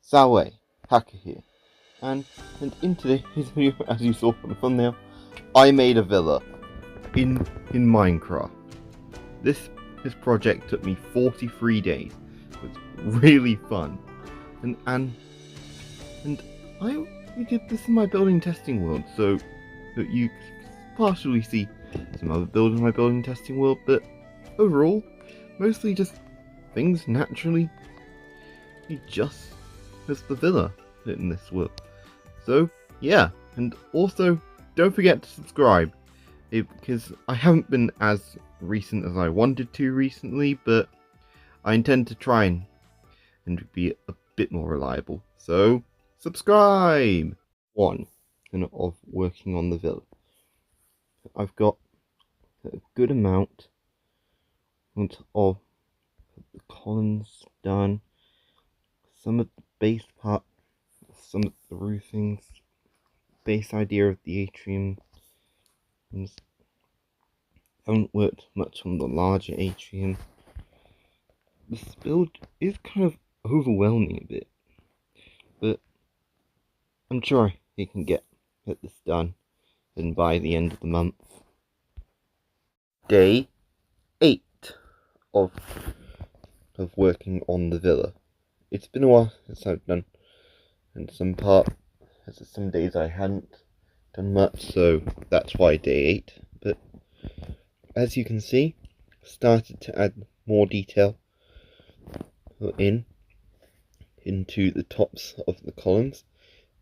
Salway, Hacker here, and in today's video, as you saw from the thumbnail, I made a villa in Minecraft. This project took me 43 days. It was really fun, and we did this in my building testing world, so that you partially see some other builds in my building testing world, but overall, mostly just things naturally. Just as the villa in this world. So yeah, and also don't forget to subscribe, because I haven't been as recent as I wanted to recently, but I intend to try and be a bit more reliable. So subscribe. One of working on the villa. I've got a good amount of the columns done. Some of the base part, some of the roofings, base idea of the atrium. Haven't worked much on the larger atrium. This build is kind of overwhelming a bit, but I'm sure he can get this done, and by the end of the month. Day 8 of working on the villa. It's been a while since I've done, and some days I hadn't done much, so that's why day 8. But as you can see, started to add more detail into the tops of the columns,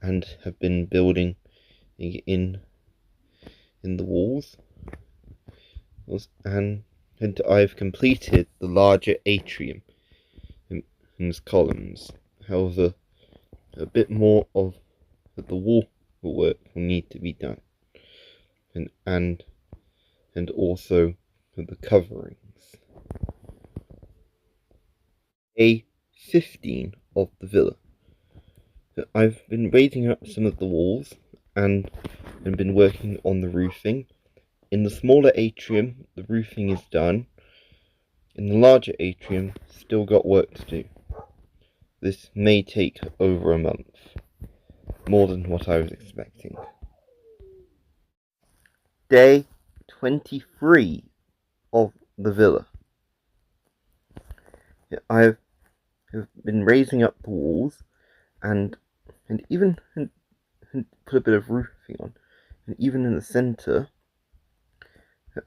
and have been building in the walls, and I've completed the larger atrium in its columns. However, a bit more of the wall work will need to be done, and also the coverings. Day 15 of the villa. I've been raising up some of the walls and been working on the roofing. In the smaller atrium, the roofing is done. In the larger atrium, still got work to do. This may take over a month, more than what I was expecting. Day 23 of the villa. I've been raising up the walls and even put a bit of roofing on, and even in the center,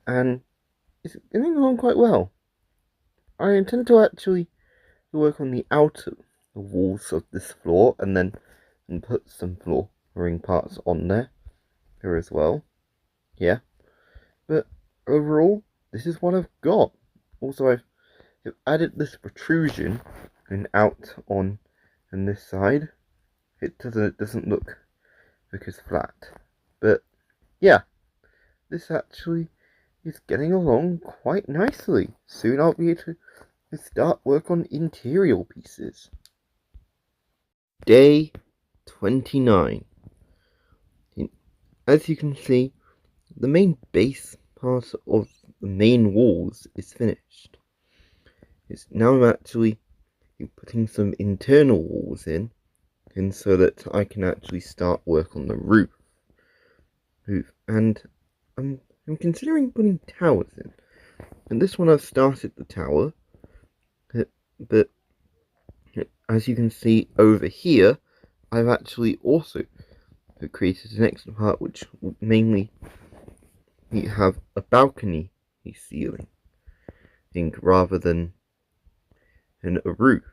and it's going along quite well. I intend to actually work on the outer walls of this floor, and put some flooring parts on there as well. Yeah, but overall, this is what I've got. Also, I've added this protrusion out on this side. It doesn't look as flat, but yeah, this actually is getting along quite nicely. Soon I'll be able to start work on interior pieces. Day 29. As you can see, the main base part of the main walls is finished. Now I'm actually putting some internal walls in so that I can actually start work on the roof. And I'm considering putting towers in. And this one I've started the tower, but as you can see over here, I've actually also created an extra part which will mainly have a balcony ceiling rather than a roof,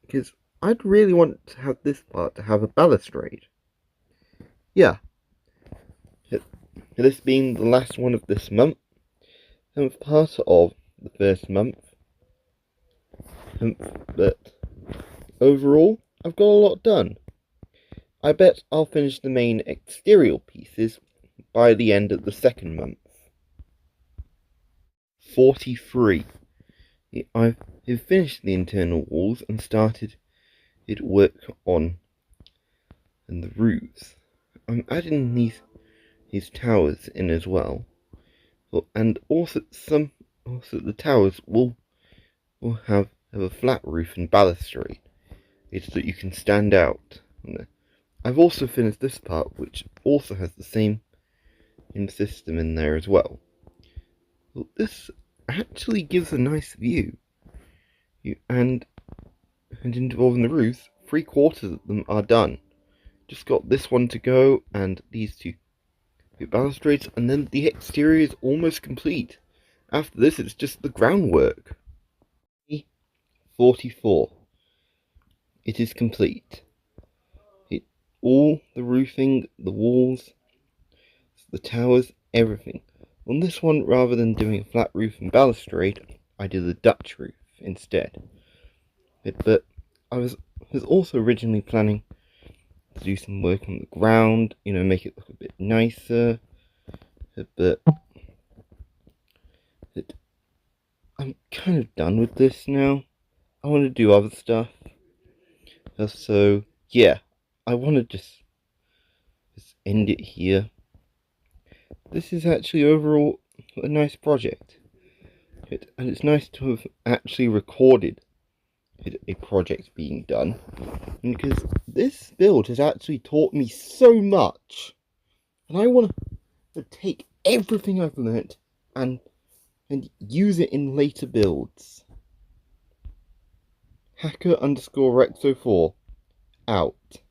because I'd really want to have this part to have a balustrade. Yeah, this being the last one of this month, and part of the first month, but overall I've got a lot done. I bet I'll finish the main exterior pieces by the end of the second month. 43. I've finished the internal walls and started work on the roofs. I'm adding these towers in as well, and also the towers will have a flat roof and balustrade. It's that you can stand out. I've also finished this part, which also has the same system in there as well. Well, this actually gives a nice view. And involving the roofs, 3/4 of them are done. Just got this one to go, and these two balustrades, and then the exterior is almost complete. After this, it's just the groundwork. 44. It is complete. All the roofing, the walls, the towers, everything. On this one, rather than doing a flat roof and balustrade, I did a Dutch roof instead. But I was also originally planning to do some work on the ground, make it look a bit nicer. But I'm kind of done with this now. I want to do other stuff. So yeah, I want to just end it here. This is actually overall a nice project. And it's nice to have actually recorded a project being done, because this build has actually taught me so much, and I want to take everything I've learnt and use it in later builds. Hacker_Rexo4 out.